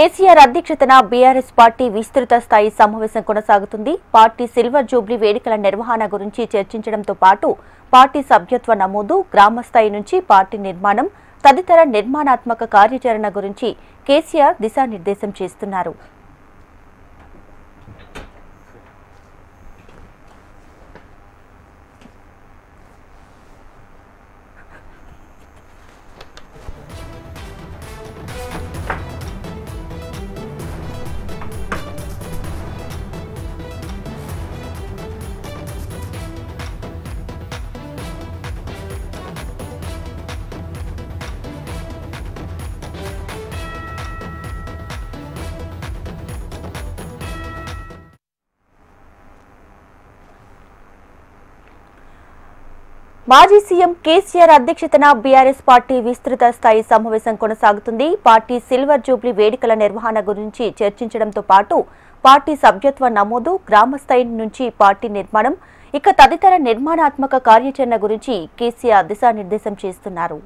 కేసీఆర్ అధ్యక్షతన BRS party విస్తృత స్థాయి సమావేశం కొనసాగుతుంది. పార్టీ సిల్వర్ జూబ్లీ వేడుకల నిర్వహణ గురించి చర్చించడంతో పాటు పార్టీ సభ్యత్వ నమోదు, గ్రామ స్థాయి నుంచి పార్టీ నిర్మాణం తదితర నిర్మాణాత్మక కార్యాచరణ గురించి కేసీఆర్ దిశానిర్దేశం చేస్తున్నారు. మాజీ సీఎం కేసీఆర్ అధ్యక్షతన బీఆర్ఎస్ పార్టీ విస్తృత స్థాయి సమావేశం కొనసాగుతుంది. పార్టీ సిల్వర్ జూబ్లీ వేడుకల నిర్వహణ గురించి చర్చించడంతో పాటు పార్టీ సభ్యత్వ నమోదు, గ్రామ స్థాయి నుంచి పార్టీ నిర్మాణం తదితర నిర్మాణాత్మక కార్యాచరణ గురించి కేసీఆర్ దిశానిర్దేశం చేస్తున్నారు.